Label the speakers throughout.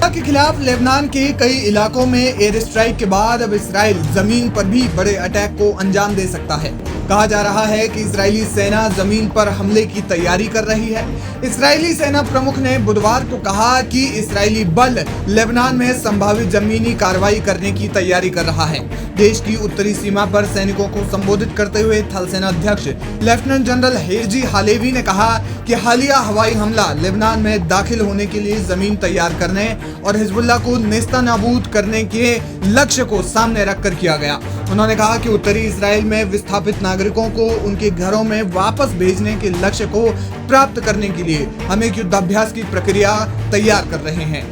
Speaker 1: Hezbollah के खिलाफ Lebanon के कई इलाकों में एयर स्ट्राइक के बाद अब इसराइल जमीन पर भी बड़े अटैक को अंजाम दे सकता है। कहा जा रहा है कि इजरायली सेना जमीन पर हमले की तैयारी कर रही है। इजरायली सेना प्रमुख ने बुधवार को कहा कि इजरायली बल लेबनान में संभावित जमीनी कार्रवाई करने की तैयारी कर रहा है। देश की उत्तरी सीमा पर सैनिकों को संबोधित करते हुए थल सेना अध्यक्ष लेफ्टिनेंट जनरल हेरजी हालेवी ने कहा कि हालिया हवाई हमला लेबनान में दाखिल होने के लिए जमीन तैयार करने और हिजबुल्लाह को नेस्तनाबूद करने के लक्ष्य को सामने रखकर किया गया। उन्होंने कहा कि उत्तरी इजराइल में विस्थापित नागरिकों को उनके घरों में वापस भेजने के लक्ष्य को प्राप्त करने के लिए हम एक युद्धाभ्यास की प्रक्रिया तैयार कर रहे हैं।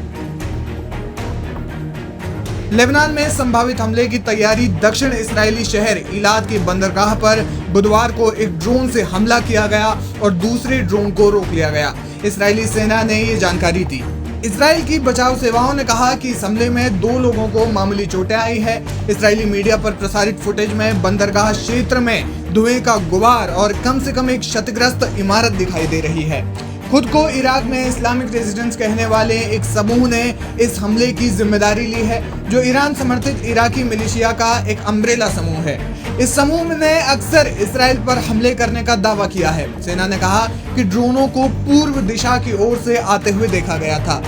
Speaker 1: लेबनान में संभावित हमले की तैयारी। दक्षिण इजरायली शहर इलाद के बंदरगाह पर बुधवार को एक ड्रोन से हमला किया गया और दूसरे ड्रोन को रोक लिया गया। इजरायली सेना ने ये जानकारी दी। इजराइल की बचाव सेवाओं ने कहा कि इस हमले में 2 लोगों को मामूली चोटें आई है। इजरायली मीडिया पर प्रसारित फुटेज में बंदरगाह क्षेत्र में धुएं का गुबार और कम से कम एक क्षतिग्रस्त इमारत दिखाई दे रही है। खुद को इराक में इस्लामिक रेजिडेंस कहने वाले एक समूह ने इस हमले की जिम्मेदारी ली है, जो ईरान समर्थित इराकी मिलिशिया का एक अम्ब्रेला समूह है। इस समूह ने अक्सर इसराइल पर हमले करने का दावा किया है। सेना ने कहा कि ड्रोनों को पूर्व दिशा की ओर से आते हुए देखा गया था।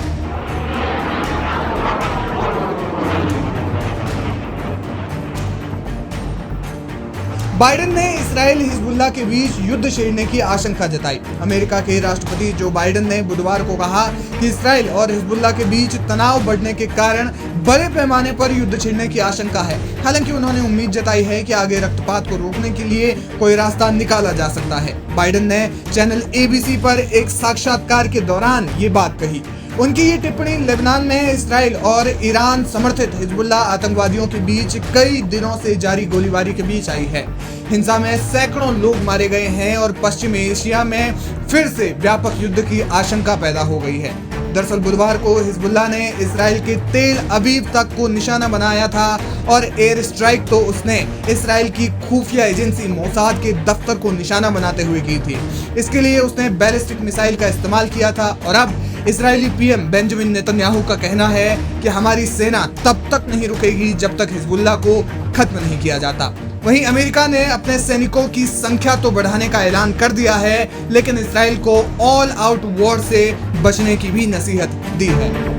Speaker 1: बाइडेन ने इसराइल हिजबुल्लाह के बीच युद्ध छेड़ने की आशंका जताई। अमेरिका के राष्ट्रपति जो बाइडेन ने बुधवार को कहा कि इसराइल और हिजबुल्लाह के बीच तनाव बढ़ने के कारण बड़े पैमाने पर युद्ध छेड़ने की आशंका है। हालांकि उन्होंने उम्मीद जताई है कि आगे रक्तपात को रोकने के लिए कोई रास्ता निकाला जा सकता है। बाइडेन ने चैनल ABC पर एक साक्षात्कार के दौरान ये बात कही। उनकी ये टिप्पणी लेबनान में इसराइल और ईरान समर्थित हिजबुल्लाह आतंकवादियों के बीच कई दिनों से जारी गोलीबारी के बीच आई है। हिंसा में सैकड़ों लोग मारे गए हैं और पश्चिमी एशिया में फिर से व्यापक युद्ध की आशंका पैदा हो गई है। दरअसल बुधवार को हिजबुल्लाह ने इसराइल के तेल अवीव तक को निशाना बनाया था और एयर स्ट्राइक तो उसने इसराइल की खुफिया एजेंसी मोसाद के दफ्तर को निशाना बनाते हुए की थी। इसके लिए उसने बैलिस्टिक मिसाइल का इस्तेमाल किया था और अब इजरायली पीएम बेंजामिन नेतन्याहू का कहना है कि हमारी सेना तब तक नहीं रुकेगी जब तक हिजबुल्लाह को खत्म नहीं किया जाता। वहीं अमेरिका ने अपने सैनिकों की संख्या तो बढ़ाने का ऐलान कर दिया है, लेकिन इसराइल को ऑल आउट वॉर से बचने की भी नसीहत दी है।